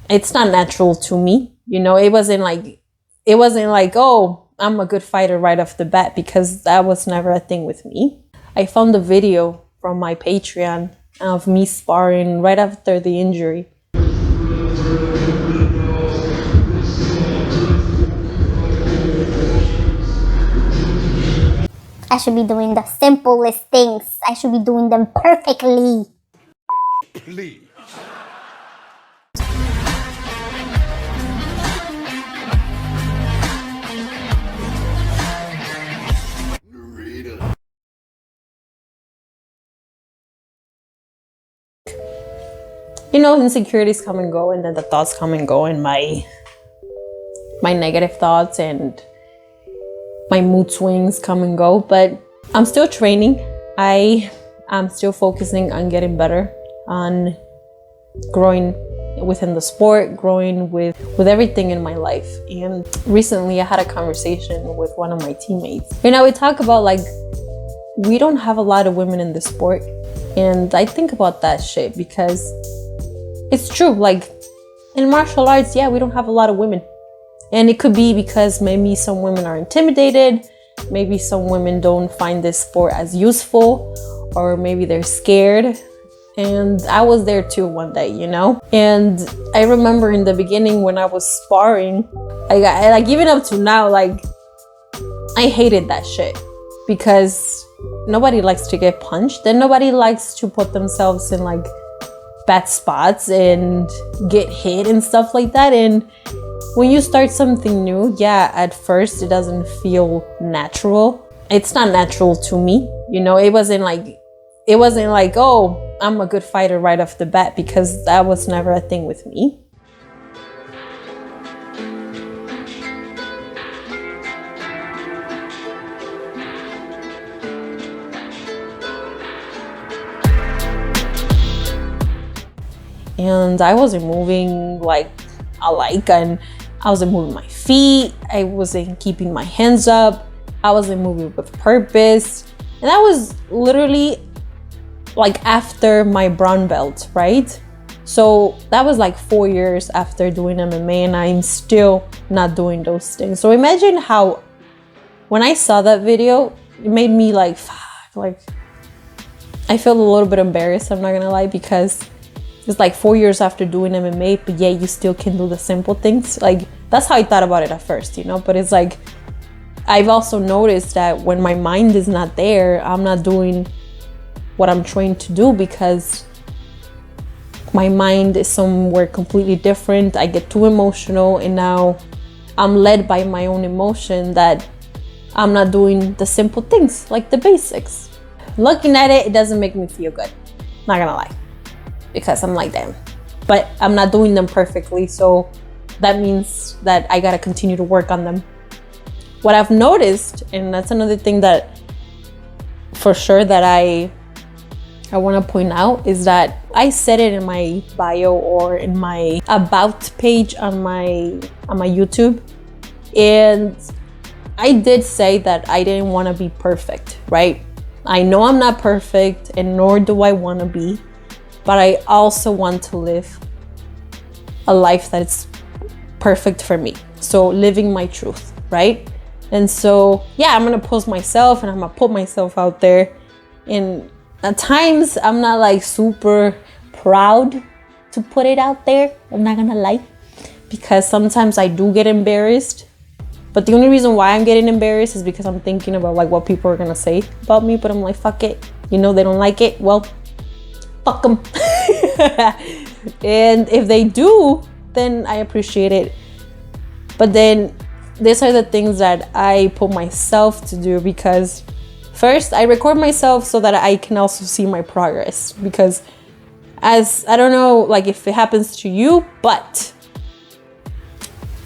it's not natural to me. You know, it wasn't like, oh, I'm a good fighter right off the bat, because that was never a thing with me. I found a video from my Patreon of me sparring right after the injury. I should be doing the simplest things. I should be doing them perfectly. Please. You know, insecurities come and go, and then the thoughts come and go, and my negative thoughts and my mood swings come and go. But I'm still training. I'm still focusing on getting better, on growing within the sport, growing with everything in my life. And recently I had a conversation with one of my teammates. You know, we talk about like, we don't have a lot of women in the sport. And I think about that shit because it's true. Like in martial arts, yeah, we don't have a lot of women. And it could be because maybe some women are intimidated. Maybe some women don't find this sport as useful, or maybe they're scared. And I was there too one day, you know? And I remember in the beginning when I was sparring, I like even up to now, like I hated that shit because nobody likes to get punched and nobody likes to put themselves in like bad spots and get hit and stuff like that. And when you start something new, yeah, at first it doesn't feel natural. It's not natural to me. You know, it wasn't like, oh, I'm a good fighter right off the bat, because that was never a thing with me. And I wasn't moving like I like, and I wasn't moving my feet. I wasn't keeping my hands up. I wasn't moving with purpose. And that was literally like after my brown belt, right? So that was like 4 years after doing MMA, and I'm still not doing those things. So imagine how, when I saw that video, it made me like, fuck, like I felt a little bit embarrassed, I'm not gonna lie, because it's like 4 years after doing MMA, but yeah, you still can do the simple things. Like that's how I thought about it at first, you know? But it's like, I've also noticed that when my mind is not there, I'm not doing what I'm trained to do because my mind is somewhere completely different. I get too emotional, and now I'm led by my own emotion that I'm not doing the simple things, like the basics. Looking at it, it doesn't make me feel good. Not gonna lie. Because I'm like, damn. But I'm not doing them perfectly, so that means that I gotta continue to work on them. What I've noticed, and that's another thing that for sure that I want to point out, is that I said it in my bio or in my about page on my YouTube, and I did say that I didn't want to be perfect, right? I know I'm not perfect, and nor do I want to be, but I also want to live a life that's perfect for me. So living my truth, right? And so, yeah, I'm gonna post myself and I'm gonna put myself out there. And at times, I'm not like super proud to put it out there. I'm not gonna lie, because sometimes I do get embarrassed. But the only reason why I'm getting embarrassed is because I'm thinking about like what people are gonna say about me. But I'm like, fuck it. You know, they don't like it. Well, fuck them. And if they do, then I appreciate it. But then these are the things that I put myself to do, because first I record myself so that I can also see my progress, because as I don't know like if it happens to you, but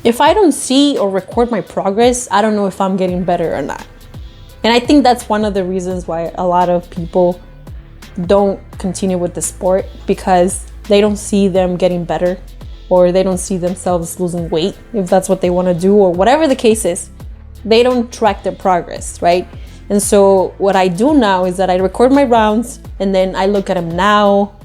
if I don't see or record my progress, I don't know if I'm getting better or not. And I think that's one of the reasons why a lot of people don't continue with the sport, because they don't see them getting better, or they don't see themselves losing weight, if that's what they want to do, or whatever the case is. They don't track their progress, right? And so what I do now is that I record my rounds and then I look at them now.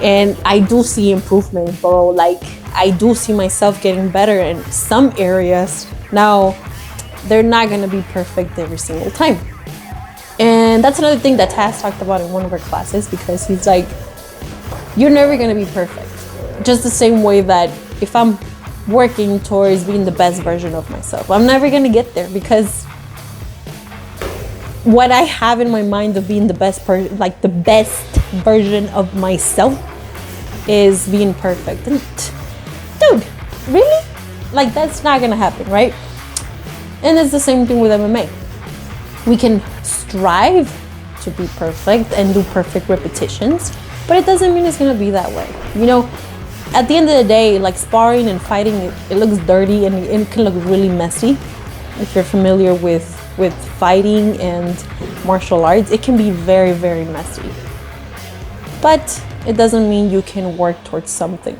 And I do see improvement, bro. Like, I do see myself getting better in some areas. Now, they're not gonna be perfect every single time. And that's another thing that Taz talked about in one of our classes, because he's like, you're never gonna be perfect. Just the same way that if I'm working towards being the best version of myself, I'm never gonna get there, because what I have in my mind of being the best person, like the best version of myself, is being perfect. And dude, really? Like, that's not gonna happen, right? And it's the same thing with MMA. We can strive to be perfect and do perfect repetitions, but it doesn't mean it's gonna be that way. You know, at the end of the day, like, sparring and fighting, it looks dirty and it can look really messy. If you're familiar with fighting and martial arts, it can be very, very messy. But it doesn't mean you can work towards something.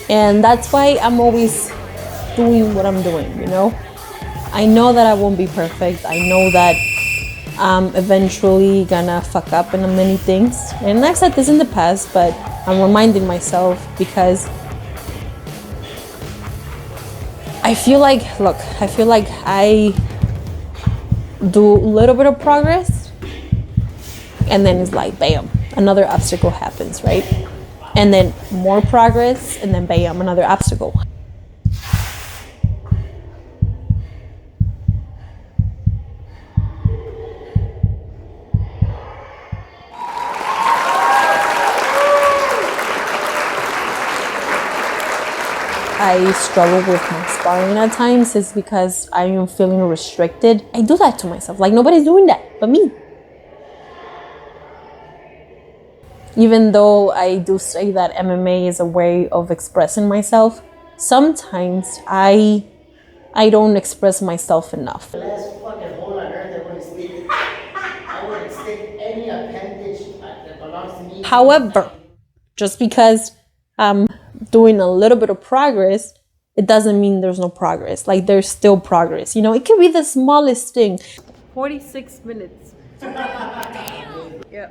And that's why I'm always doing what I'm doing, you know? I know that I won't be perfect. I know that I'm eventually gonna fuck up in many things. And I've said this in the past, but I'm reminding myself, because I feel like I do a little bit of progress, and then it's like, bam, another obstacle happens, right? And then more progress, and then bam, another obstacle. I struggle with my sparring at times is because I am feeling restricted. I do that to myself. Like, nobody's doing that but me. Even though I do say that MMA is a way of expressing myself, sometimes I don't express myself enough. The last fucking hole on earth I wouldn't stick any appendage that belongs to me. However, just because I'm doing a little bit of progress, it doesn't mean there's no progress. Like, there's still progress. You know, it could be the smallest thing. 46 minutes. Yeah.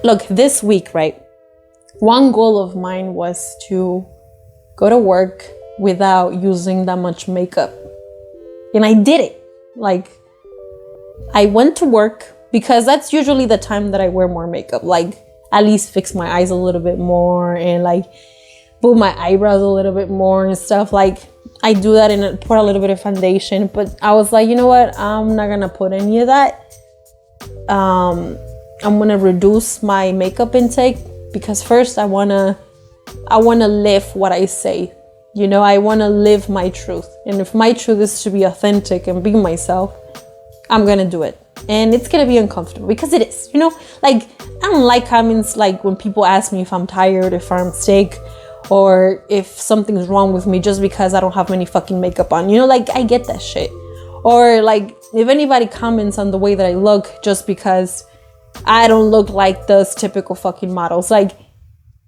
Look, this week, right? One goal of mine was to go to work without using that much makeup. And I did it. Like, I went to work, because that's usually the time that I wear more makeup. Like, at least fix my eyes a little bit more and like put my eyebrows a little bit more and stuff. Like, I do that and put a little bit of foundation. But I was like, you know what? I'm not gonna put any of that. I'm gonna reduce my makeup intake, because first I wanna live what I say. You know, I wanna live my truth. And if my truth is to be authentic and be myself, I'm gonna do it. And it's gonna be uncomfortable, because it is, you know? Like, I don't like comments like when people ask me if I'm tired, if I'm sick, or if something's wrong with me just because I don't have any fucking makeup on. You know, like, I get that shit. Or like, if anybody comments on the way that I look just because I don't look like those typical fucking models. Like,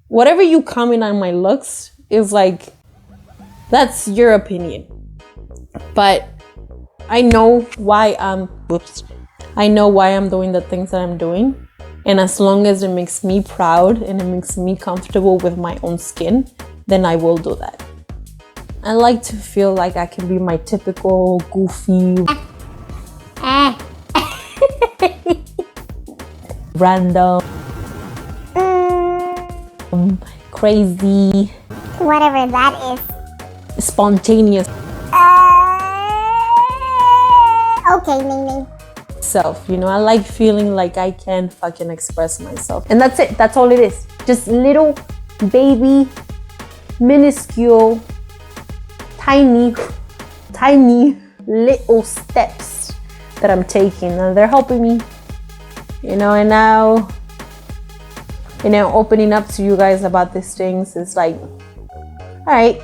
whatever you comment on my looks is like, that's your opinion. But I know why I'm doing the things that I'm doing. And as long as it makes me proud and it makes me comfortable with my own skin, then I will do that. I like to feel like I can be my typical goofy, random, crazy, Whatever that is. spontaneous Okay, Ning Ning. self. You know, I like feeling like I can fucking express myself. And that's it. That's all it is. Just little baby, minuscule, tiny little steps that I'm taking. And they're helping me. You know, and now, you know, opening up to you guys about these things is like, all right,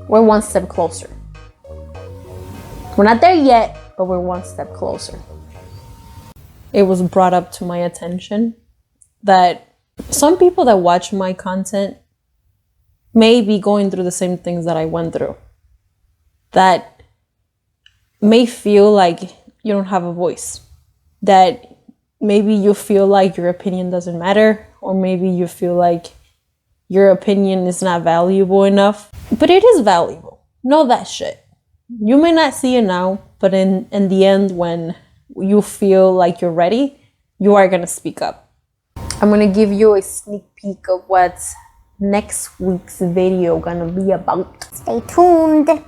we're one step closer. We're not there yet, but we're one step closer. It was brought up to my attention that some people that watch my content may be going through the same things that I went through, that may feel like you don't have a voice, that maybe you feel like your opinion doesn't matter, or maybe you feel like your opinion is not valuable enough, but it is valuable. Know that shit. You may not see it now, but in the end, when you feel like you're ready, you are gonna speak up. I'm gonna give you a sneak peek of what next week's video gonna be about. Stay tuned.